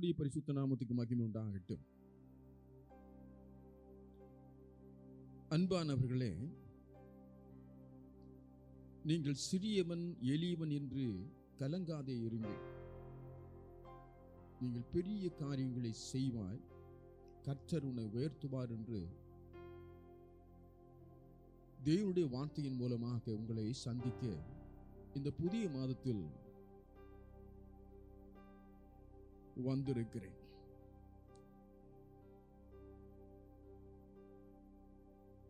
கர்த்தருடைய பரிசுத்த நாமத்துக்கு மகிமை உண்டாகட்டும். அன்பானவர்களே, நீங்கள் சிறியவன் எளியவன் என்று கலங்காதே இருங்கள். நீங்கள் பெரிய காரியங்களை செய்வாய், கர்த்தர் உன்னை உயர்த்துவார் என்று தேவனுடைய வார்த்தையின் மூலமாக உங்களை சந்திக்க இந்த புதிய மாதத்தில் வந்திருக்கிறேன்.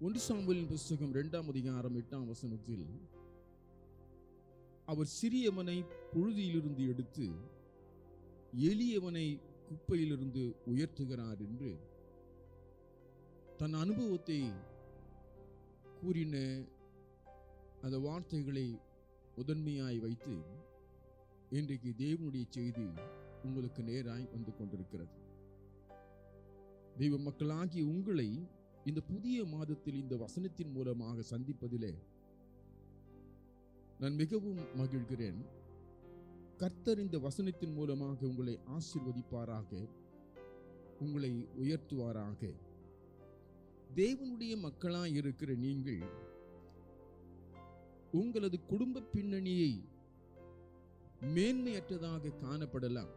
ஒன்று சாமுவேலின் புத்தகம் 2ஆம் அதிகாரம் 8ஆம் வசனத்தில், அவர் சிறியவனை புழுதியிலிருந்து எடுத்து எளியவனை குப்பையிலிருந்து உயர்த்துகிறார் என்று தன் அனுபவத்தை கூறின அந்த வார்த்தைகளை முதன்மையாய் வைத்து இன்றைக்கு தேவனுடைய செய்தி உங்களுக்கு நேராய் வந்து கொண்டிருக்கிறது. தெய்வ மக்களாகி உங்களை இந்த புதிய மாதத்தில் இந்த வசனத்தின் மூலமாக சந்திப்பதிலே நான் மிகவும் மகிழ்கிறேன். கர்த்தர் இந்த வசனத்தின் மூலமாக உங்களை ஆசீர்வதிப்பாராக, உங்களை உயர்த்துவாராக. தேவனுடைய மக்களாய் இருக்கிற நீங்கள் உங்களது குடும்ப பின்னணியை மேன்மையற்றதாக காணப்படலாம்.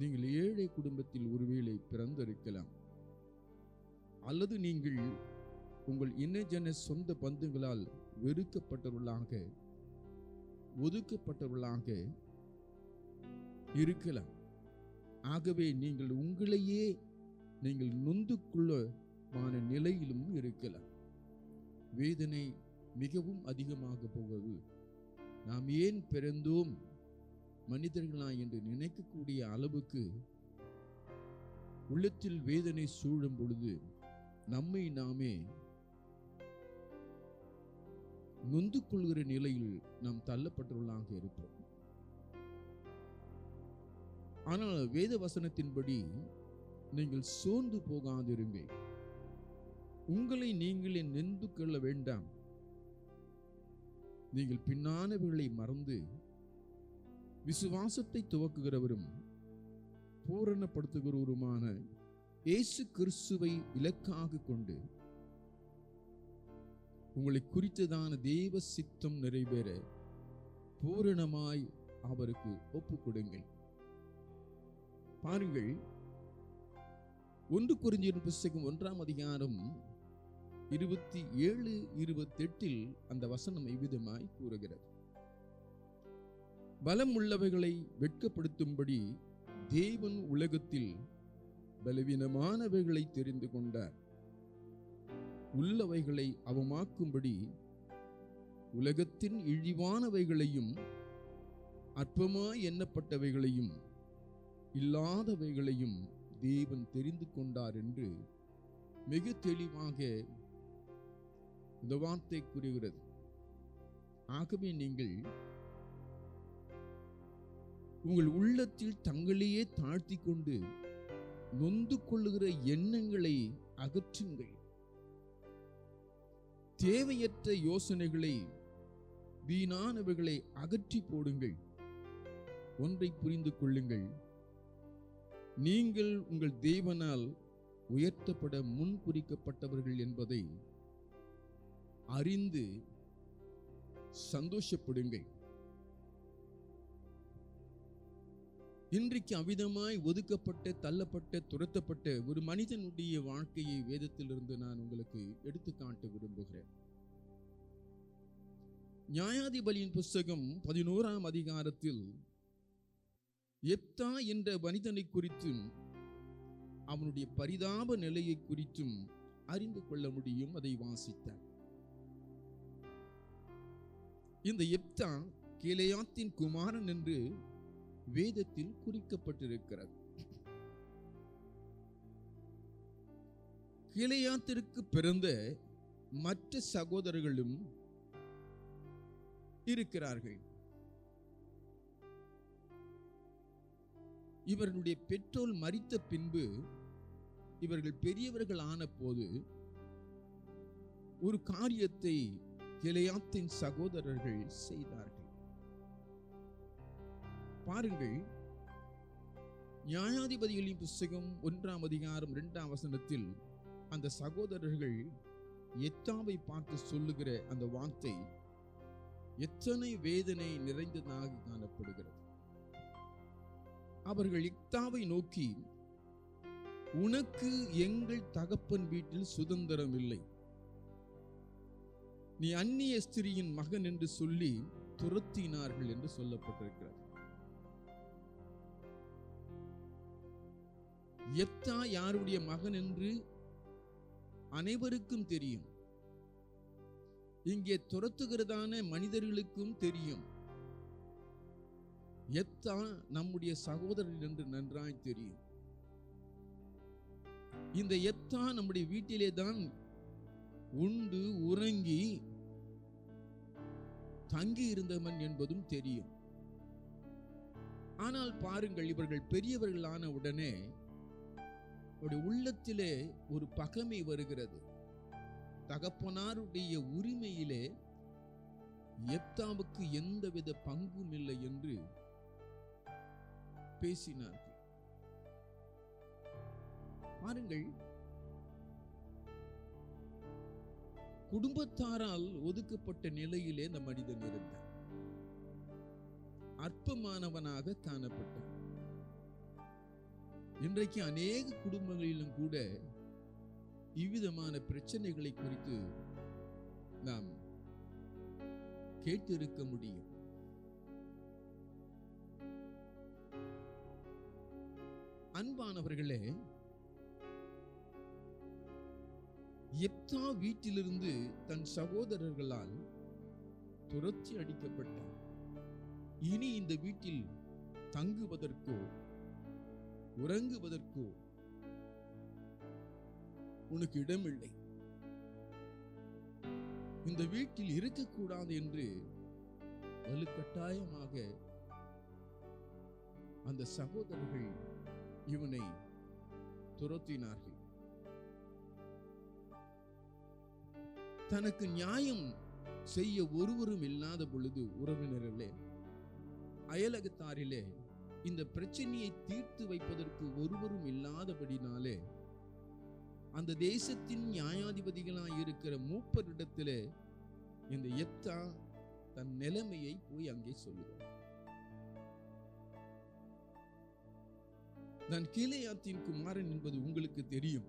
நீங்கள் ஏழை குடும்பத்தில் ஒருவேளை பிறந்திருக்கலாம், அல்லது நீங்கள் உங்கள் இனஜன சொந்த பந்துகளால் வெறுக்கப்பட்டவர்களாக, ஒதுக்கப்பட்டவர்களாக இருக்கலாம். ஆகவே நீங்கள் உங்களையே நீங்கள் நொந்து கொள்ளமான நிலையிலும் இருக்கலாம். வேதனை மிகவும் அதிகமாக போவது, நாம் ஏன் பிறந்தோம் மனிதர்களா என்று நினைக்கக்கூடிய அளவுக்கு உள்ளத்தில் வேதனை சூழும் பொழுது நம்மை நாமே நொந்து கொள்கிற நிலையில் நாம் தள்ளப்பட்டவர்களாக இருப்போம். ஆனால் வேத வசனத்தின்படி நீங்கள் சோர்ந்து போகாதிருங்கள். உங்களை நீங்களே நொந்து கொள்ள வேண்டாம். நீங்கள் பின்னானவர்களை மறந்து விசுவாசத்தை துவக்குகிறவரும் பூரணப்படுத்துகிறவருமான இயேசு கிறிஸ்துவை இலக்காக கொண்டு உங்களை குறித்ததான தேவ சித்தம் நிறைவேற பூரணமாய் அவருக்கு ஒப்பு கொடுங்கள். பாருங்கள், 1 கொரிந்தியர் புத்தகம் 1ஆம் அதிகாரம் 27-28 அந்த வசனம் இவ்விதமாய் கூறுகிறது. பலம் உள்ளவைகளை வெட்கப்படுத்தும்படி தேவன் உலகத்தில் பலவீனமானவைகளை தெரிந்து கொண்டார். உள்ளவைகளை அவமாக்கும்படி உலகத்தின் இழிவானவைகளையும் அற்பமாய் எண்ணப்பட்டவைகளையும் இல்லாதவைகளையும் தேவன் தெரிந்து கொண்டார் என்று மிக தெளிவாக இந்த வார்த்தை கூறுகிறது. ஆகவே நீங்கள் உங்கள் உள்ளத்தில் தங்களையே தாழ்த்தி கொண்டு நொந்து கொள்ளுகிற எண்ணங்களை அகற்றுங்கள். தேவையற்ற யோசனைகளை, வீணானவைகளை அகற்றி போடுங்கள். ஒன்றை புரிந்து கொள்ளுங்கள், நீங்கள் உங்கள் தேவனால் உயர்த்தப்பட முன்குறிக்கப்பட்டவர்கள் என்பதை அறிந்து சந்தோஷப்படுங்கள். இன்றைக்கு அவிதமாய் ஒதுக்கப்பட்ட, தள்ளப்பட்ட, துரத்தப்பட்ட ஒரு மனிதனுடைய வாழ்க்கையை வேதத்திலிருந்து நான் உங்களுக்கு எடுத்து காட்ட விரும்புகிறேன். நியாயாதிபதியின் புத்தகம் 11ஆம் அதிகாரத்தில் எப்தா என்ற மனிதனை குறித்தும் அவனுடைய பரிதாப நிலையை குறித்தும் அறிந்து கொள்ள முடியும். அதை வாசித்தார். இந்த எப்தா கீலேயாத்தின் குமாரன் என்று வேதத்தில் குறிக்கப்பட்டிருக்கிறது. கீலேயாத்திற்கு பிறந்த மற்ற சகோதரர்களும் இருக்கிறார்கள். இவர்களுடைய பெற்றோர் மரித்த பின்பு இவர்கள் பெரியவர்கள் ஆன போது ஒரு காரியத்தை கீலேயாத்தின் சகோதரர்கள் செய்தார்கள். பாருங்கள், நியாயாதிபதிகளின் புஸ்தகம் 1ஆம் அதிகாரம் 2ஆம் வசனத்தில் அந்த சகோதரர்கள் எத்தாவை பார்த்து சொல்லுகிற அந்த வார்த்தை எத்தனை வேதனை நிறைந்ததாக காணப்படுகிறது. அவர்கள் எத்தாவை நோக்கி, உனக்கு எங்கள் தகப்பன் வீட்டில் சுதந்திரம் இல்லை, நீ அந்நிய ஸ்திரியின் மகன் என்று சொல்லி துரத்தினார்கள் என்று சொல்லப்பட்டிருக்கிறது. எப்தா யாருடைய மகன் என்று அனைவருக்கும் தெரியும். இங்கே துரத்துகிறதான மனிதர்களுக்கும் தெரியும். எப்தா நம்முடைய சகோதரன் என்று நன்றாய் தெரியும். இந்த எப்தா நம்முடைய வீட்டிலே தான் உண்டு உறங்கி தங்கி இருந்தவன் என்பதும் தெரியும். ஆனால் பாருங்கள், இவர்கள் பெரியவர்களான உடனே உள்ளத்திலே ஒரு பகைமை வருகிறது. தகப்பனாருடைய உரிமையிலே எப்தாவுக்கு எந்தவித பங்கும் இல்லை என்று பேசினார்கள். பாருங்கள், குடும்பத்தாரால் ஒதுக்கப்பட்ட நிலையிலே இந்த மனிதன் இருந்தார். அற்பமானவனாக காணப்பட்டான். இன்றைக்கு அநேக குடும்பங்களிலும் கூட இவ்விதமான பிரச்சனைகளை குறித்து நாம் கேட்டிருக்க முடியும். அன்பானவர்களே, எப்தா வீட்டிலிருந்து தன் சகோதரர்களால் துரத்தி அடிக்கப்பட்டார். இனி இந்த வீட்டில் தங்குவதற்கோ உறங்குவதற்கோ உனக்கு இடமில்லை, இந்த வீட்டில் இருக்கக்கூடாது என்று வலுக்கட்டாயமாக அந்த சகோதரர்கள் இவனை துரத்தினார்கள். தனக்கு நியாயம் செய்ய ஒருவரும் இல்லாத பொழுது உறவினர்களே, அயலகத்தாரிலே இந்த பிரச்சனையை தீர்த்து வைப்பதற்கு ஒருவரும் இல்லாதபடினாலே அந்த தேசத்தின் நியாயாதிபதிகளாய் இருக்கிற மூப்பரிடத்திலே இந்த எப்தா தன் நிலைமையை போய் அங்கே சொல்லுவார். நான் கீலேயாத்தின் குமாரன் என்பது உங்களுக்கு தெரியும்.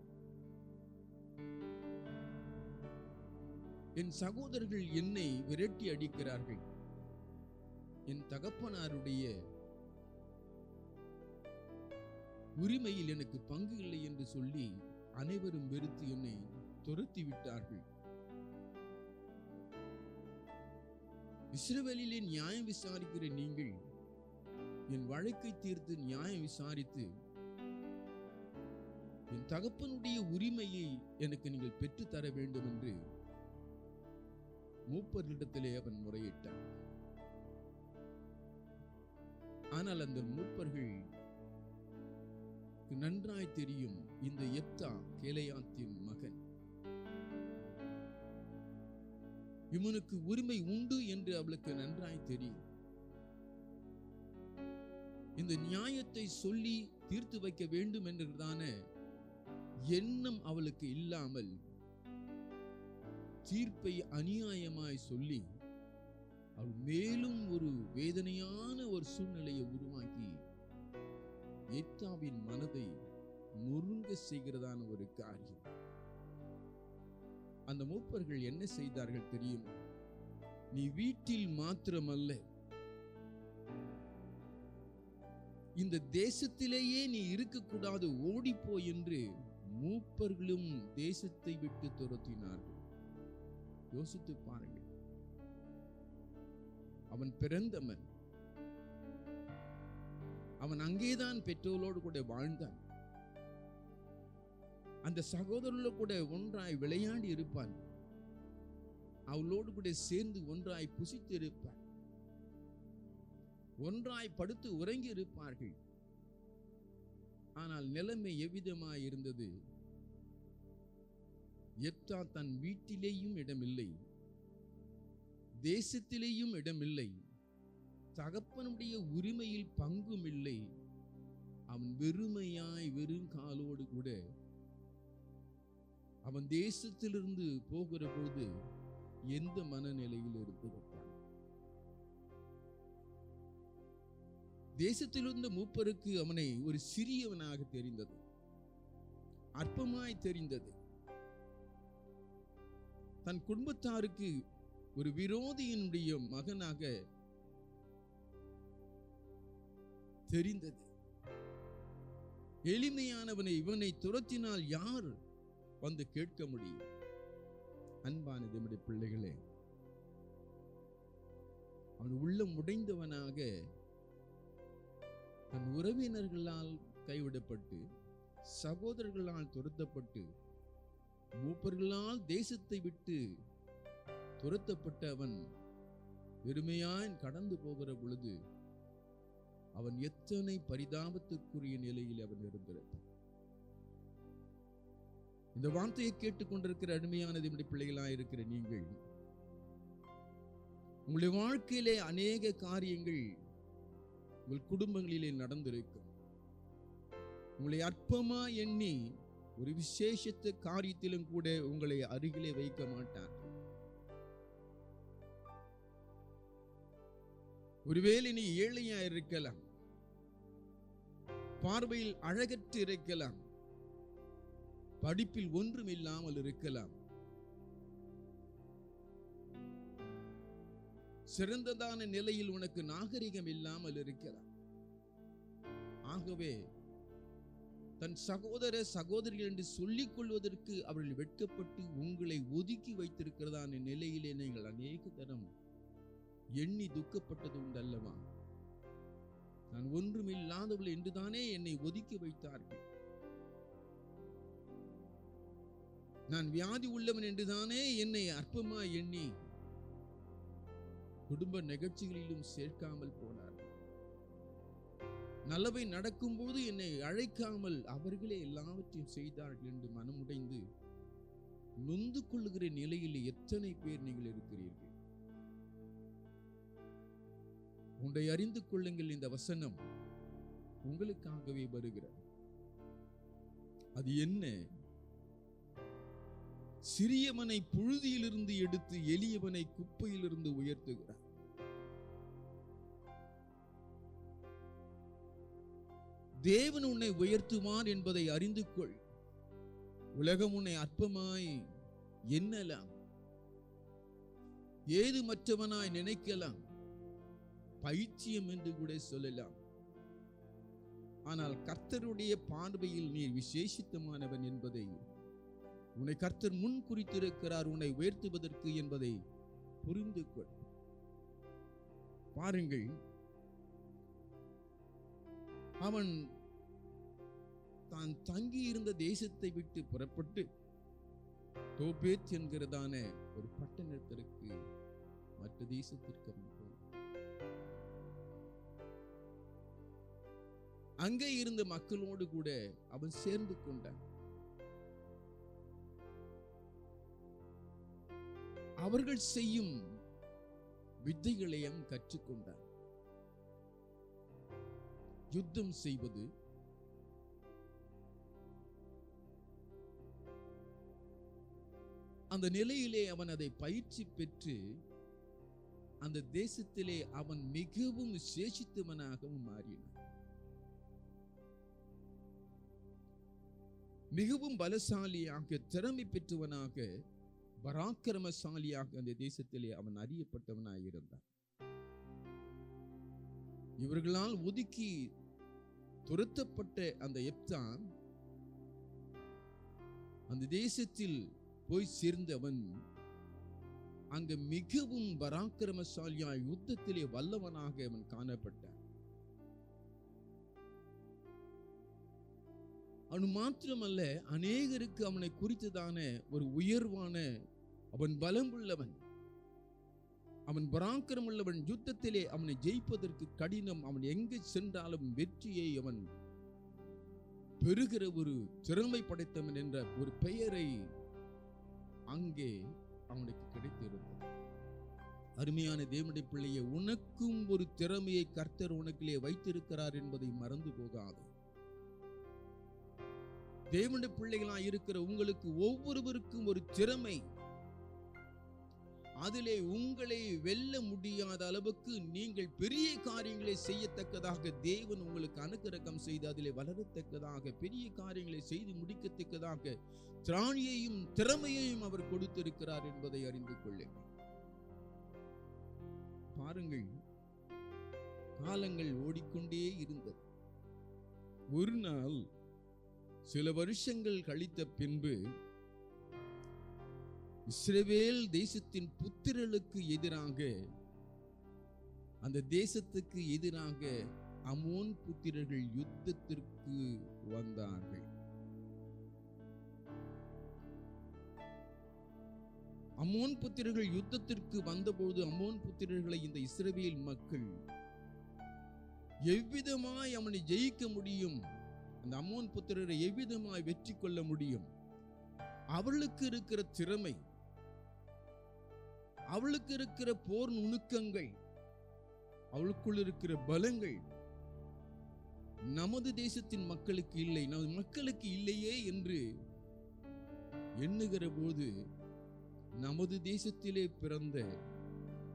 என் சகோதரர்கள் என்னை விரட்டி அடிக்கிறார்கள். என் தகப்பனாருடைய உரிமையில் எனக்கு பங்கு இல்லை என்று சொல்லி அனைவரும் வெறுத்து என்னை துரத்தி விட்டார்கள். இஸ்ரவேலிலே நியாயம் விசாரிக்கிற நீங்கள் என் வழக்கை தீர்த்து நியாயம் விசாரித்து என் தகப்பனுடைய உரிமையை எனக்கு நீங்கள் பெற்று தர வேண்டும் என்று மூப்பர்களிடத்திலே அவன் முறையிட்டான். ஆனால் அந்த மூப்பர்கள் நன்றாய் தெரியும், இந்த எப்தா கீலேயாத்தின் மகன், இவனுக்கு உரிமை உண்டு என்று அவளுக்கு நன்றாய் தெரியும். இந்த நியாயத்தை சொல்லி தீர்த்து வைக்க வேண்டும் என்றதான எண்ணம் அவளுக்கு இல்லாமல் தீர்ப்பை அநியாயமாய் சொல்லி அவள் மேலும் ஒரு வேதனையான ஒரு சூழ்நிலையை உருவாக்கி எப்தாவின் மனதை நொறுங்க செய்கிறதான ஒரு காரியம். அந்த மூப்பர்கள் என்ன செய்தார்கள் தெரியுமா? நீ வீட்டில் மாத்திரமல்ல, இந்த தேசத்திலேயே நீ இருக்கக்கூடாது, ஓடிப்போ என்று மூப்பர்களும் தேசத்தை விட்டு துரத்தினார்கள். யோசித்து பாருங்கள். அவன் பிறந்தவன், அவன் அங்கேதான் பெற்றோரோடு கூட வாழ்ந்தான். அந்த சகோதரர்களோடு கூட ஒன்றாய் விளையாடி இருப்பான். அவளோடு கூட சேர்ந்து ஒன்றாய் புசித்து இருப்பான். ஒன்றாய் படுத்து உறங்கி இருப்பார்கள். ஆனால் நிலைமை எவ்விதமாய் இருந்தது? எப்தா தன் வீட்டிலேயும் இடமில்லை, தேசத்திலேயும் இடமில்லை, தகப்பனுடைய உரிமையில் பங்கும் இல்லை. அவன் வெறுமையாய் வெறும் காலோடு கூட அவன் தேசத்திலிருந்து போகிற பொழுது எந்த மனநிலையில் இருந்திருப்பான்? தேசத்திலிருந்த மூப்பருக்கு அவனை ஒரு சிறியவனாக தெரிந்தது, அற்பமாய் தெரிந்தது. தன் குடும்பத்தாருக்கு ஒரு விரோதியினுடைய மகனாக தெரிந்தது. எளிமையானவனை இவனை துரத்தினால் யார் வந்து கேட்க முடியும்? அன்பான நம்முடைய பிள்ளைகளே, அவன் உள்ளம் உடைந்தவனாக தன் உறவினர்களால் கைவிடப்பட்டு, சகோதரர்களால் துரத்தப்பட்டு, மூப்பர்களால் தேசத்தை விட்டு துரத்தப்பட்ட அவன் வெறுமையாய் கடந்து போகிற பொழுது அவன் எத்தனை பரிதாபத்திற்குரிய நிலையில் அவன் இருந்திருப்பான். இந்த வார்த்தையை கேட்டுக்கொண்டிருக்கிற அருமையான நம்முடைய பிள்ளைகளாய் இருக்கிற நீங்கள், உங்களுடைய வாழ்க்கையிலே அநேக காரியங்கள் உங்கள் குடும்பங்களிலே நடந்திருக்கும். உங்களை அற்பமா எண்ணி ஒரு விசேஷத்த காரியத்திலும் கூட உங்களை அருகிலே வைக்க மாட்டார். ஒருவேளை நீ ஏழையா இருக்கலாம், பார்வையில் அழகற்று இருக்கலாம், படிப்பில் ஒன்றும் இல்லாமல் இருக்கலாம், சிறந்ததான நிலையில் உனக்கு நாகரிகம் இல்லாமல் இருக்கலாம். ஆகவே தன் சகோதர சகோதரிகள் என்று சொல்லிக் கொள்வதற்கு அவர்கள் வெட்கப்பட்டு உங்களை ஒதுக்கி வைத்திருக்கிறதான நிலையிலே நீங்கள் அநேக தரம் எண்ணி துக்கப்பட்டது உண்டல்லவா? நான் ஒன்றுமில்லாதவள் என்றுதானே என்னை ஒதுக்கி வைத்தார்கள், நான் வியாதி உள்ளவன் என்றுதானே என்னை அற்பமா எண்ணி குடும்ப நிகழ்ச்சிகளிலும் சேர்க்காமல் போனார். நல்லவை நடக்கும்போது என்னை அழைக்காமல் அவர்களே எல்லாவற்றையும் செய்தார்கள் என்று மனமுடைந்து நொந்து கொள்ளுகிற நிலையில் எத்தனை பேர் நீங்கள் இருக்கிறீர்கள்? உன்னை அறிந்து கொள்ளுங்கள், இந்த வசனம் உங்களுக்காகவே வருகிறது. அது என்ன? சிறியவனை புழுதியிலிருந்து எடுத்து எளியவனை குப்பையிலிருந்து உயர்த்துகிறார். தேவன் உன்னை உயர்த்துவார் என்பதை அறிந்து கொள். உலகம் உன்னை அற்பமாய் எண்ணலாம், ஏது மற்றவனாய் நினைக்கலாம், பைத்தியம் என்று கூட சொல்லலாம். ஆனால் கர்த்தருடைய பார்வையில் நீ விசேஷித்தமானவன் என்பதை, உன்னை கர்த்தர் முன் குறித்திருக்கிறார் உன்னை உயர்த்துவதற்கு என்பதை புரிந்து கொள். பாருங்கள், அவன் தான் தங்கி இருந்த தேசத்தை விட்டு புறப்பட்டு தோபேத் என்கிறதான ஒரு பட்டணத்திற்கு, மற்ற தேசத்திற்கு அவன் போனான். அங்கே இருந்த மக்களோடு கூட அவன் சேர்ந்து கொண்டான். அவர்கள் செய்யும் வித்தைகளையும் கற்றுக்கொண்டான். யுத்தம் செய்வது, அந்த நிலையிலே அவன் அதை பயிற்சி பெற்று அந்த தேசத்திலே அவன் மிகவும் விசேஷித்தவனாகவும் மாறினான். மிகவும் பலசாலியாக, திறமை பெற்றவனாக, பராக்கிரமசாலியாக அந்த தேசத்திலே அவன் அறியப்பட்டவனாக இருந்தான். இவர்களால் ஒதுக்கி துரத்தப்பட்ட அந்த எப்தான் அந்த தேசத்தில் போய் சேர்ந்தவன் அங்கு மிகவும் பராக்கிரமசாலியாய் யுத்தத்திலே வல்லவனாக அவன் காணப்பட்டான். அவன் மாத்திரமல்ல, அநேகருக்கு அவனை குறித்ததான ஒரு உயர்வான, அவன் பலம் உள்ளவன், அவன் பராக்கிரம் உள்ளவன், யுத்தத்திலே அவனை ஜெயிப்பதற்கு கடினம், அவன் எங்கு சென்றாலும் வெற்றியை அவன் பெறுகிற ஒரு திறமை படைத்தவன் என்ற ஒரு பெயரை அங்கே அவனுக்கு கிடைத்திருந்தது. அருமையான தேவனுடைய பிள்ளையே, உனக்கும் ஒரு திறமையை கர்த்தர் உனக்கிலே வைத்திருக்கிறார் என்பதை மறந்து போகாது. தேவனுடைய பிள்ளைகளாய் இருக்கிற உங்களுக்கு ஒவ்வொருவருக்கும் ஒரு திறமை, அதிலே உங்களை வெல்ல முடியாத அளவுக்கு நீங்கள் பெரிய காரியங்களை செய்யத்தக்கதாக தேவன் உங்களுக்கு அனுக்கிரகம் செய்து அதிலே வளரத்தக்கதாக பெரிய காரியங்களை செய்து முடிக்கத்தக்கதாக திராணியையும் திறமையையும் அவர் கொடுத்திருக்கிறார் என்பதை அறிந்து கொள்ளுங்கள். பாருங்கள், காலங்கள் ஓடிக்கொண்டே இருந்தது. ஒரு நாள் சில வருஷங்கள் கழித்த பின்பு இஸ்ரவேல் தேசத்தின் புத்திரர்களுக்கு எதிராக, அந்த தேசத்துக்கு எதிராக அம்மோன் புத்திரர்கள் யுத்தத்திற்கு வந்தார்கள். அம்மோன் புத்திரர்கள் யுத்தத்திற்கு வந்தபோது அம்மோன் புத்திரர்களை இந்த இஸ்ரவேல் மக்கள் எவ்விதமாய் அவனை ஜெயிக்க முடியும், அந்த அம்மோன் புத்திரரை எவ்விதமாய் வெற்றி கொள்ள முடியும், அவளுக்கு இருக்கிற திறமை, அவளுக்கு இருக்கிற போர் நுணுக்கங்கள், அவளுக்குள் இருக்கிற பலங்கள் நமது தேசத்தின் மக்களுக்கு இல்லை, நமது மக்களுக்கு இல்லையே என்று எண்ணுகிற போது நமது தேசத்திலே பிறந்த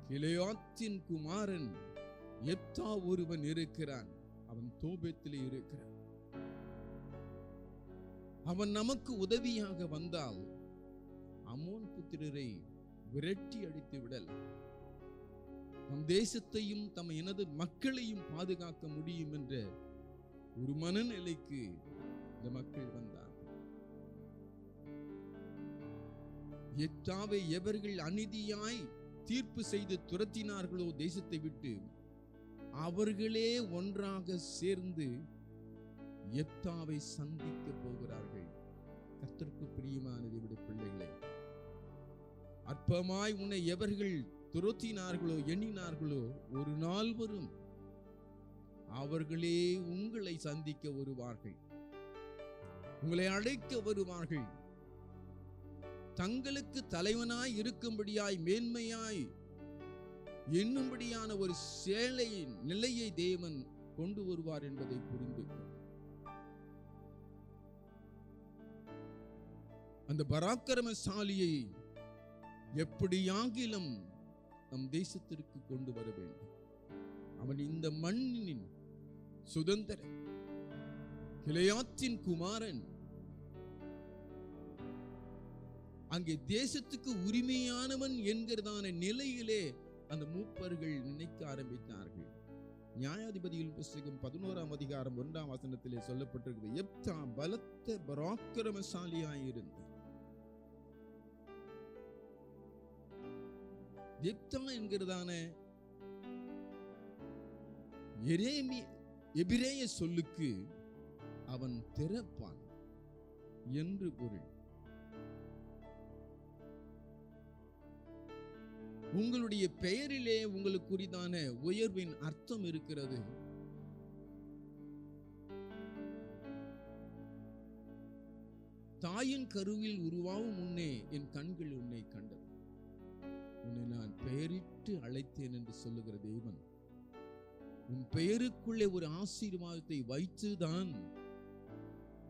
கிளையாத்தின் குமாரன் எப்தா ஒருவன் இருக்கிறான். அவன் தோபேத்திலே இருக்கிறான். அவன் நமக்கு உதவியாக வந்தால் அம்மோன் புத்திரரை விரட்டி அடித்து விடலாம், நம் தேசத்தையும் தம் எனது மக்களையும் பாதுகாக்க முடியும் என்ற ஒரு மனநிலைக்கு இந்த மக்கள் வந்தார். எப்தாவை எவர்கள் அநீதியாய் தீர்ப்பு செய்து துரத்தினார்களோ தேசத்தை விட்டு, அவர்களே ஒன்றாக சேர்ந்து எப்தாவை சந்திக்க போகிறார்கள். கர்த்தருக்கு பிரியமான தேவனுடைய பிள்ளைகளே, அற்பமாய் உன்னை எவர்கள் துரத்தினார்களோ எண்ணினார்களோ ஒரு நாள் வரும், அவர்களே உங்களை சந்திக்க வருவார்கள், உங்களை அழைக்க வருவார்கள். தங்களுக்கு தலைவனாய் இருக்கும்படியாய் மேன்மையாய் எண்ணும்படியான ஒரு சேலை நிலையை தேவன் கொண்டு வருவார் என்பதை புரிந்து அந்த பராக்கிரமசாலியை எப்படியாகிலும் நம் தேசத்திற்கு கொண்டு வர வேண்டும். அவன் இந்த மண்ணின் சுதந்திர கிளையாத்தின் குமாரன், அங்கே தேசத்துக்கு உரிமையானவன் என்கிறதான நிலையிலே அந்த மூப்பர்கள் நினைக்க ஆரம்பித்தார்கள். நியாயாதிபதிகள் புஸ்தகம் 11ஆம் அதிகாரம் 1ஆம் வசனத்திலே சொல்லப்பட்டிருக்கிறது, எப்தா பலத்த பராக்கிரமசாலியாயிருந்த எப்தா என்கிறதான எபிரேய சொல்லுக்கு அவன் திறப்பான் என்று பொருள். உங்களுடைய பெயரிலே உங்களுக்குரிதான உயர்வின் அர்த்தம் இருக்கிறது. தாயின் கருவில் உருவாகும் முன்னே என் கண்கள் உன்னை கண்டது, உன்னை நான் பெயரிட்டு அழைத்தேன் என்று சொல்லுகிற தேவன் உன் பெயருக்குள்ளே ஒரு ஆசீர்வாதத்தை வைத்துதான்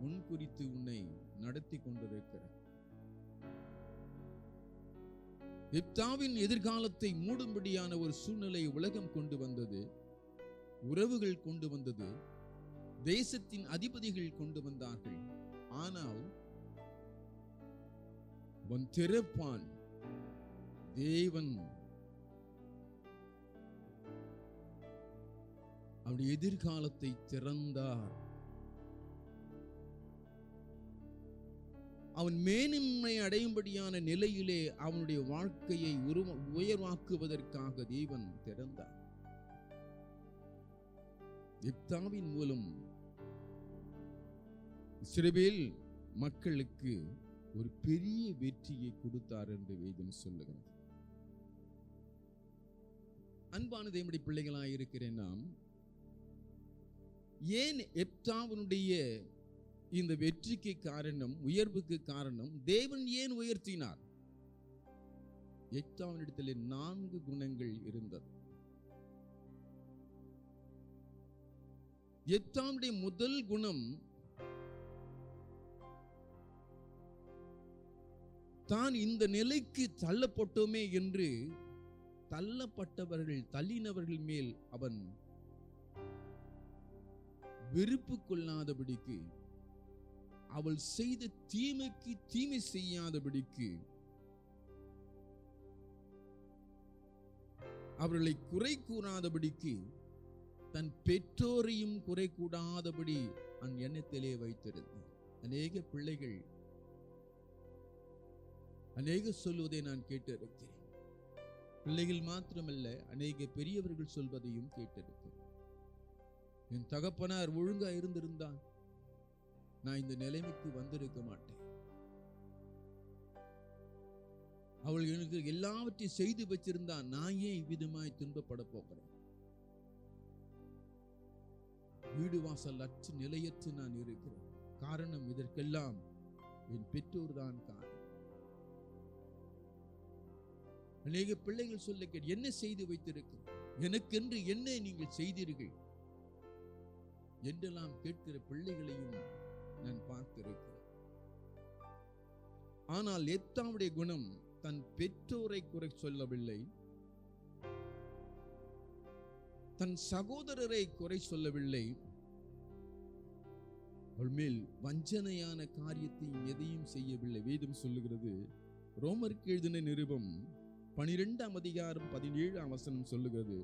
முன் குறித்து உன்னை நடத்தி கொண்டிருக்கிறார். எப்தாவின் எதிர்காலத்தை மூடும்படியான ஒரு சூழ்நிலை உலகம் கொண்டு வந்தது, உறவுகள் கொண்டு வந்தது, தேசத்தின் அதிபதிகள் கொண்டு வந்தார்கள். ஆனால் அவன் திறப்பான், தேவன் அவருடைய எதிர்காலத்தை திறந்தார். அவன் மேன்மை அடையும்படியான நிலையிலே அவனுடைய வாழ்க்கையை உயர்வாக்குவதற்காக தேவன் திறந்தார். எப்தாவின் மூலம் இஸ்ரவேல் மக்களுக்கு ஒரு பெரிய வெற்றியை கொடுத்தார் என்று வேதம் சொல்லுகிறது. அன்பான தேவனுடைய பிள்ளைகளாய் இருக்கிற நாம் ஏன் எப்தாவினுடைய இந்த வெற்றிக்கு காரணம், உயர்வுக்கு காரணம், தேவன் ஏன் உயர்த்தினார்? எப்தாவினிடத்தில் 4 குணங்கள் இருந்தது. எப்தாவுடைய முதல் குணம், தான் இந்த நிலைக்கு தள்ளப்பட்டோமே என்று தள்ளினவர்கள் மேல் அவன் வெறுப்பு கொள்ளாதபடிக்கு, அவள் செய்த தீமைக்கு தீமை செய்யாதபடிக்கு, அவர்களை குறை கூறாதபடிக்கு, தன் பெற்றோரையும் குறை கூடாதபடி அவன் எண்ணத்திலே வைத்திருந்தான். அநேக பிள்ளைகள் அநேக சொல்வதை நான் கேட்டிருக்கிறேன். பிள்ளைகள் மாத்திரமல்ல, அநேக பெரியவர்கள் சொல்வதையும் கேட்டிருக்கிறேன். என் தகப்பனார் ஒழுங்கா இருந்திருந்தான் நான் இந்த நிலைமைக்கு வந்திருக்க மாட்டேன். அவள் எனக்கு எல்லாவற்றையும் செய்து வச்சிருந்தான், நான் ஏன் இவ்விதமாய் துன்பப்பட போகிறேன்? வீடு வாசல் அற்று நிலையற்று நான் இருக்கிறேன். காரணம், இதற்கெல்லாம் என் பெற்றோர் தான் காரணம். அநேக பிள்ளைகள் சொல்ல கேட்டு, என்ன செய்து வைத்திருக்கிறேன், எனக்கென்று என்ன நீங்கள் செய்தீர்கள் என்றெல்லாம் கேட்கிற பிள்ளைகளையும் நான் பார்த்திருக்கிறேன். ஆனால் எப்தாவுடைய குணம் தன் பெற்றோரை குறை சொல்லவில்லை, தன் சகோதரரை குறை சொல்லவில்லை, அவள் மேல் வஞ்சனையான காரியத்தை எதையும் செய்யவில்லை. வேதம் சொல்லுகிறது, ரோமருக்கு எழுதின நிருபம் 12ஆம் அதிகாரம் 17ஆம் வசனம் சொல்லுகிறது,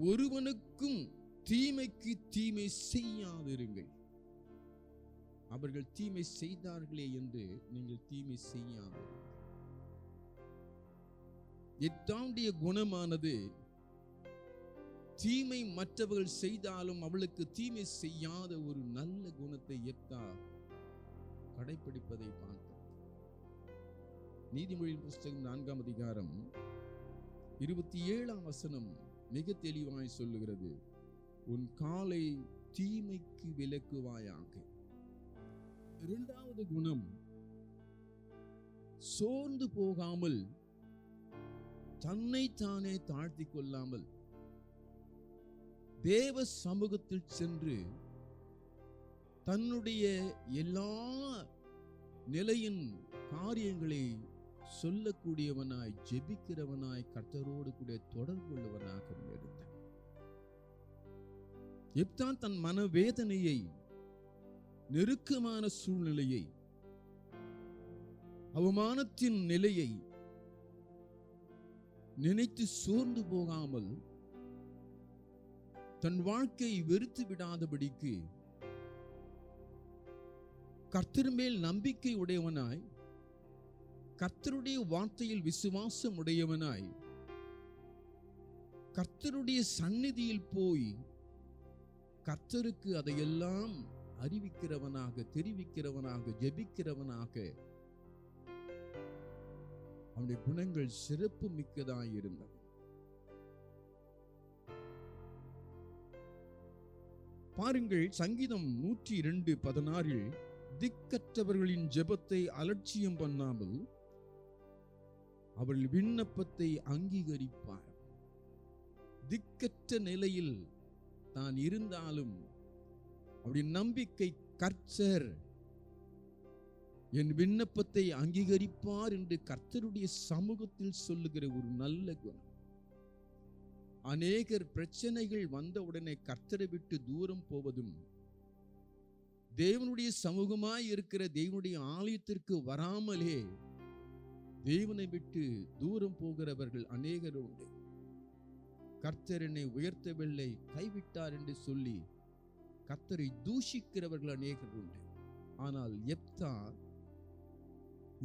ஒருவனுக்கும் தீமைக்கு தீமை செய்யாதிருங்கள். அவர்கள் தீமை செய்தார்களே என்று நீங்கள் தீமை செய்யாதீர்கள். எட்டாவுடைய குணமானது தீமை மற்றவர்கள் செய்தாலும் அவளுக்கு தீமை செய்யாத ஒரு நல்ல குணத்தை எப்தா கடைபிடிப்பதை பார்த்தோம். நீதிமொழியின் புஸ்தகம் 4ஆம் அதிகாரம் 27ஆம் வசனம் மிக தெளிவாய் சொல்லுகிறது, உன் காலை தீமைக்கு விலக்குவாயாக. இரண்டாவது குணம், சோர்ந்து போகாமல், தன்னை தானே தாழ்த்தி கொள்ளாமல், தேவ சமூகத்தில் சென்று தன்னுடைய எல்லா நிலையின் காரியங்களை சொல்லக்கூடியவனாய், ஜெபிக்கிறவனாய், கர்த்தரோடு கூட தொடர்பு கொள்வனாக இருந்தான். எப்தான் தன் மனவேதனையை, நெருக்கமான சூழ்நிலையை, அவமானத்தின் நிலையை நினைத்து சோர்ந்து போகாமல், தன் வாழ்க்கையை வெறுத்து விடாதபடிக்கு கர்த்தர் மேல் நம்பிக்கை உடையவனாய், கர்த்தருடைய வார்த்தையில் விசுவாசம் உடையவனாய், கர்த்தருடைய சந்நிதியில் போய் கர்த்தருக்கு அதையெல்லாம் அறிவிக்கிறவனாக, தெரிவிக்கிறவனாக, ஜெபிக்கிறவனாக அவனுடைய குணங்கள் சிறப்பு மிக்கதாய் இருந்தது. பாருங்கள், சங்கீதம் 102:16, திக்கற்றவர்களின் ஜெபத்தை அலட்சியம் பண்ணாமல் அவள் விண்ணப்பத்தை அங்கீகரிப்பார். திக்கற்ற நிலையில் தான் இருந்தாலும் அவருடைய நம்பிக்கை, கர்த்தர் என் விண்ணப்பத்தை அங்கீகரிப்பார் என்று கர்த்தருடைய சமூகத்தில் சொல்லுகிற ஒரு நல்ல குணம். அநேகர் பிரச்சனைகள் வந்தவுடனே கர்த்தரை விட்டு தூரம் போவதும், தேவனுடைய சமூகமாய் இருக்கிற தேவனுடைய ஆலயத்திற்கு வராமலே தேவனை விட்டு தூரம் போகிறவர்கள் அநேகர் உண்டு. கர்த்தர் என்னை உயர்த்தவில்லை, கைவிட்டார் என்று சொல்லி கர்த்தரை தூஷிக்கிறவர்கள் அநேகர் உண்டு. ஆனால் எப்தா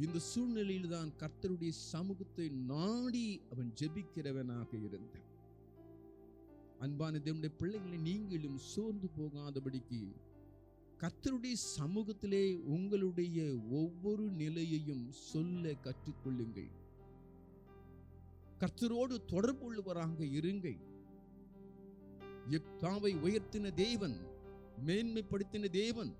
இந்த சூழ்நிலையில் தான் கர்த்தருடைய சமூகத்தை நாடி அவன் ஜெபிக்கிறவனாக இருந்தான். அன்பான தேவனுடைய பிள்ளைகளை, நீங்களும் சோர்ந்து போகாதபடிக்கு கர்த்தருடைய சமூகத்திலே உங்களுடைய ஒவ்வொரு நிலையையும் சொல்ல கற்றுக்கொள்ளுங்கள். கர்த்தரோடு தொடர்புள்ளவராக இருங்கள். எப்தாவை உயர்த்தின தேவன், மேன்மைப்படுத்தின தேவன்,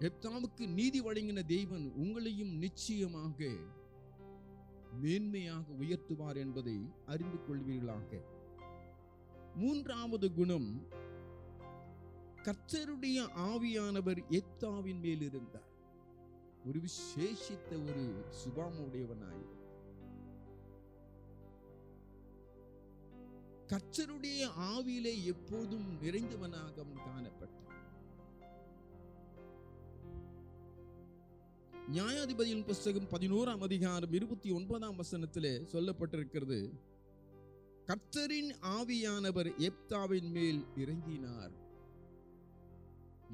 எப்தாவுக்கு நீதி வழங்கின தேவன் உங்களையும் நிச்சயமாக மேன்மையாக உயர்த்துவார் என்பதை அறிந்து கொள்வீர்களாக. மூன்றாவது குணம், கர்த்தருடைய ஆவியானவர் எப்தாவின் மேல் இருந்தார். ஒரு விசேஷித்த ஒரு சுபாவமுடையவனாய், கர்த்தருடைய ஆவியிலே எப்போதும் நிறைந்தவனாக அவன் காணப்பட்டான். நியாயாதிபதியின் புஸ்தகம் 11ஆம் அதிகாரம் 29ஆம் வசனத்திலே சொல்லப்பட்டிருக்கிறது, கர்த்தரின் ஆவியானவர் எப்தாவின் மேல் இறங்கினார்.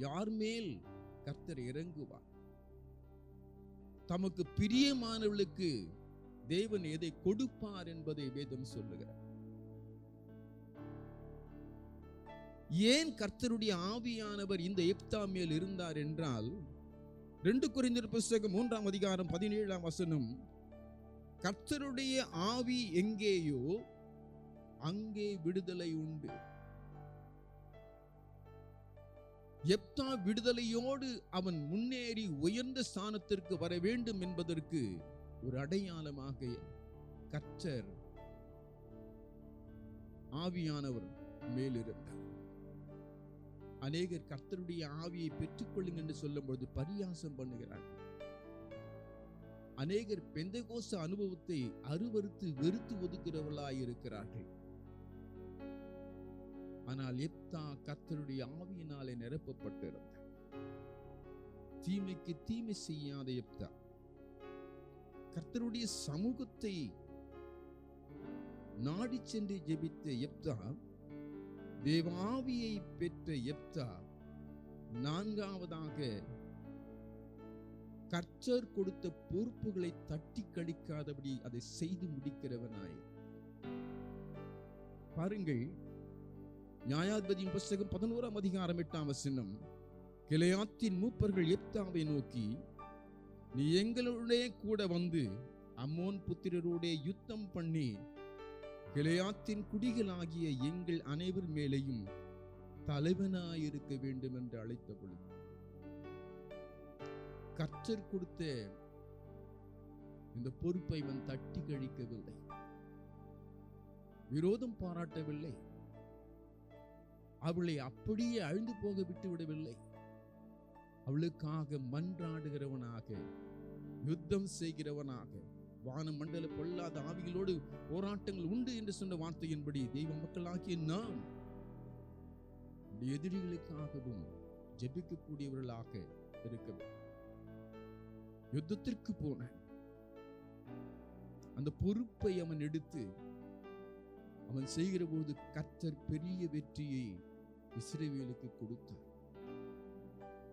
யார் மேல் கர்த்தர் இறங்குவார்? தமக்கு பிரியமானவர்களுக்கு தேவன் எதை கொடுப்பார் என்பதை வேதம் சொல்லுகிறார். ஏன் கர்த்தருடைய ஆவியானவர் இந்த எப்தா மேல் இருந்தார் என்றால், 2 கொரிந்தியர் புஸ்தகம் 3ஆம் அதிகாரம் 17ஆம் வசனம், கர்த்தருடைய ஆவி எங்கேயோ அங்கே விடுதலை உண்டு. எப்தா விடுதலையோடு அவன் முன்னேறி உயர்ந்த ஸ்தானத்திற்கு வர வேண்டும் என்பதற்கு ஒரு அடையாளமாக கர்த்தர் ஆவியானவர் மேலிருந்தார். அநேகர் கர்த்தருடைய ஆவியை பெற்றுக்கொள்ளுங்க என்று சொல்லும் பொழுது பரியாசம் பண்ணுகிறார்கள். அநேகர் பெந்தெகோஸ்து அனுபவத்தை அருவருத்து வெறுத்து ஒதுக்கிறவர்களாய் இருக்கிறார்கள். ஆனால் எப்தா கர்த்தருடைய ஆவியினாலே நிரப்பப்பட்டிருந்தார். தீமைக்கு தீமை செய்யாத எப்தா, கர்த்தருடைய சமூகத்தை நாடி சென்று ஜெபித்த எப்தா, தேவாவியை பெற்ற எப்தா, 4வதாக கர்த்தர் கொடுத்த பொறுப்புகளை தட்டி கழிக்காதபடி அதை செய்து முடிக்கிறவனாய். பாருங்கள், நியாயாதிபதியின் புஸ்தகம் 11ஆம் அதிகாரம் 8ஆம் வசனம், கிளையாத்தின் மூப்பர்கள் எப்தாவை நோக்கி, நீ எங்களுடைய கூட வந்து அம்மோன் புத்திரரோட யுத்தம் பண்ணி கிளையாத்தின் குடிகளாகிய எங்கள் அனைவர் மேலேயும் தலைவனாயிருக்க வேண்டும் என்று அழைத்த பொழுது, கர்த்தர் கொடுத்த இந்த பொறுப்பை இவன் தட்டி கழிக்கவில்லை, விரோதம் பாராட்டவில்லை, அவளை அப்படியே அழிந்து போக விட்டு விடவில்லை. அவளுக்காக மன்றாடுகிறவனாக, யுத்தம் செய்கிறவனாக, வான மண்டல பொல்லாத ஆவிகளோடு போராட்டங்கள் உண்டு என்று சொன்ன வார்த்தையின்படி தெய்வ மக்களாகிய நாம் எதிரிகளுக்காகவும் ஜெபிக்கக்கூடியவர்களாக இருக்க வேண்டும். யுத்தத்திற்கு போன அந்த பொறுப்பை அவன் எடுத்து அவன் செய்கிற போது கர்த்தர் பெரிய வெற்றியை இஸ்ரவேலுக்கு கொடுத்தார்.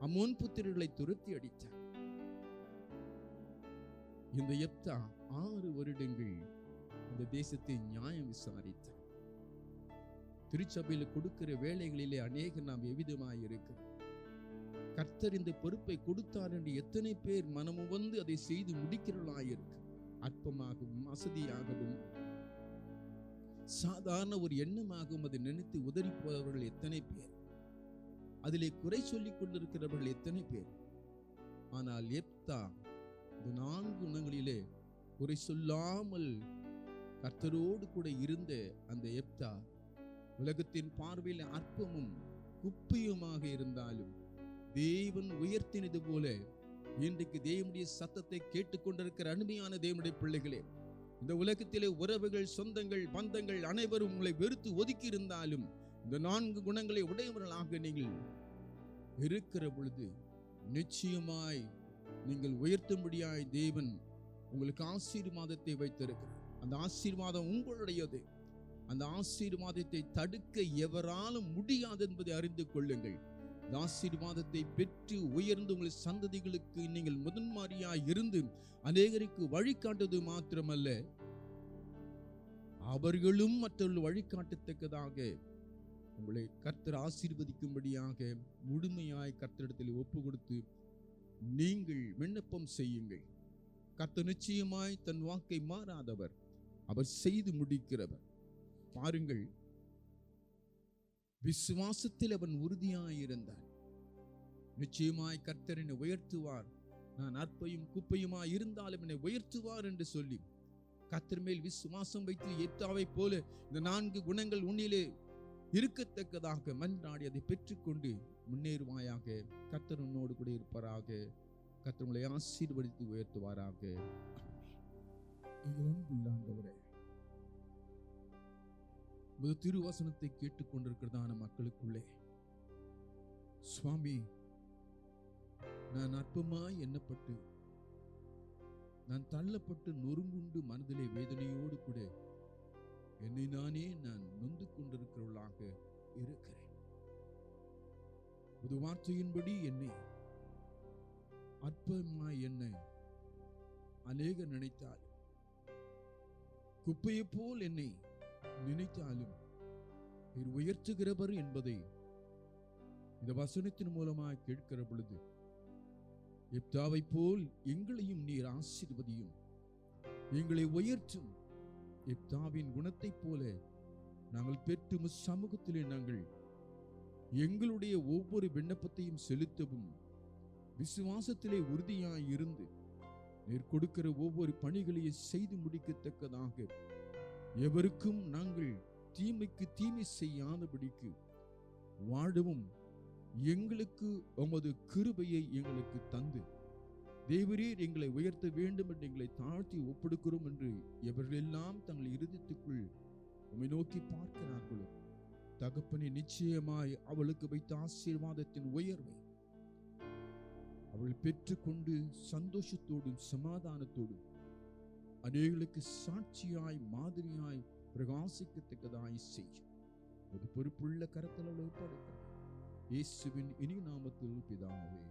அம்மோன் புத்திரர்களை துரத்தி அடித்தார். இந்த எப்தா 6 வருடங்கள் இந்த தேசத்தை நியாயம் விசாரித்தார். திருச்சபையில் கொடுக்கிற வேலைகளிலே அநேக நாம் எவ்விதமாய் இருக்கிறோம். கர்த்தர் இந்த பொறுப்பை கொடுத்தார் என்று எத்தனை பேர் மனமு வந்து அதை செய்து முடிக்கிறவர்களாயிருக்கு. அற்பமாகவும் வசதியாகவும் சாதாரண ஒரு எண்ணமாகவும் அதை நினைத்து உதறி போறவர்கள் எத்தனை பேர், அதிலே குறை சொல்லிக் கொண்டிருக்கிறவர்கள் எத்தனை பேர். ஆனால் எப்தா இந்த 4 குணங்களிலே குறை சொல்லாமல் கர்த்தரோடு கூட இருந்த அந்த எப்தா, உலகத்தின் பார்வையில் அற்பமும் குப்பையுமாக இருந்தாலும் தேவன் உயர்த்தினது போல இன்றைக்கு தேவனுடைய சத்தத்தை கேட்டுக்கொண்டிருக்கிற அருமையான தேவனுடைய பிள்ளைகளே, இந்த உலகத்திலே உறவுகள், சொந்தங்கள், பந்தங்கள் அனைவரும் உங்களை வெறுத்து ஒதுக்கி இருந்தாலும் இந்த 4 குணங்களை உடையவர்களாக நீங்கள் இருக்கிற பொழுது நிச்சயமாய் நீங்கள் உயர்த்தும்படியாய் தேவன் உங்களுக்கு ஆசீர்வாதத்தை வைத்திருக்கிறார். அந்த ஆசீர்வாதம் உங்களுடையது. அந்த ஆசீர்வாதத்தை தடுக்க எவராலும் முடியாது என்பதை அறிந்து கொள்ளுங்கள். இந்த ஆசீர்வாதத்தை பெற்று உயர்ந்து உங்கள் சந்ததிகளுக்கு நீங்கள் முதன்மாரியாய் இருந்து அநேகருக்கு வழிகாட்டுவது மாத்திரமல்ல, அவர்களும் மற்றவர்கள் வழிகாட்டத்தக்கதாக உங்களை கர்த்தர் ஆசீர்வதிக்கும்படியாக முழுமையாய் கர்த்தரிடத்தில் ஒப்பு கொடுத்து நீங்கள் விண்ணப்பம் செய்யுங்கள். கர்த்தர் நிச்சயமாய் தன் வாக்கை மாறாதவர், அவர் செய்து முடிக்கிறவர். பாருங்கள், விசுவாசத்தில் அவன் உறுதியாயிருந்தார். நிச்சயமாய் கர்த்தர் என்னை உயர்த்துவார், நான் அற்பையும் குப்பையுமாய் இருந்தாலும் என்னை உயர்த்துவார் என்று சொல்லி கர்த்தர் மேல் விசுவாசம் வைத்து எப்தாவை போல இந்த 4 குணங்கள் உன்னிலே இருக்கத்தக்கதாக மன்றாடி அதை பெற்றுக்கொண்டு முன்னேறுவாயாக. கர்த்தர் உன்னோடு கூட இருப்பாராக. கர்த்தர் உங்களை ஆசீர்வதித்து உயர்த்துவாராக. எங்கள் அன்புள்ள ஆண்டவரே, உமது திருவசனத்தை கேட்டுக்கொண்டிருக்கிறதான மக்களுக்குள்ளே சுவாமி, நான் அற்பமாய் எண்ணப்பட்டு, நான் தள்ளப்பட்டு நொறுங்குண்டு மனதிலே வேதனையோடு கூட என்னை நானே நான் நொந்து கொண்டிருக்கிறவர்களாக இருக்கிறேன். ஒரு வார்த்தையின்படி என்னை அற்பமாய் என்ன அநேக நினைத்தாலும், குப்பையை போல் என்னை நினைத்தாலும் நீர் உயர்த்துகிறவர் என்பதை இந்த வசனத்தின் மூலமாக கேட்கிற பொழுது, எப்தாவை போல் எங்களையும் நீர் ஆசீர்வதியும், எங்களை உயர்த்தும். எப்தாவின் குணத்தைப் போல நாங்கள் பெற்று சமூகத்திலே நாங்கள் எங்களுடைய ஒவ்வொரு விண்ணப்பத்தையும் செலுத்தவும், விசுவாசத்திலே உறுதியாய் இருந்து நீர் கொடுக்கிற ஒவ்வொரு பணிகளையும் செய்து முடிக்கத்தக்கதாக, எவருக்கும் நாங்கள் தீமைக்கு தீமை செய்யாதபடிக்கு வாழவும் எங்களுக்கு உமது கிருபையை எங்களுக்கு தந்து, தேவரீர் எங்களை உயர்த்த வேண்டும் என்று எங்களை தாழ்த்தி ஒப்படுக்கிறோம் என்று எவர்களெல்லாம் தங்கள் இருதயத்துக்குள் உம்மை நோக்கி பார்க்கிறார்களோ, தகப்பனே, நிச்சயமாய் அவளுக்கு வைத்த ஆசீர்வாதத்தின் உயர்வை அவள் பெற்றுக்கொண்டு சந்தோஷத்தோடும் சமாதானத்தோடும் அநேகளுக்கு சாட்சியாய் மாதிரியாய் பிரகாசிக்கத்தக்கதாய் செய்யும் ஒரு பொறுப்புள்ள கரத்தில் அவளை ஒப்படைக்கிறேன். இயேசுவின் இனி நாமத்தில் பிதாவே.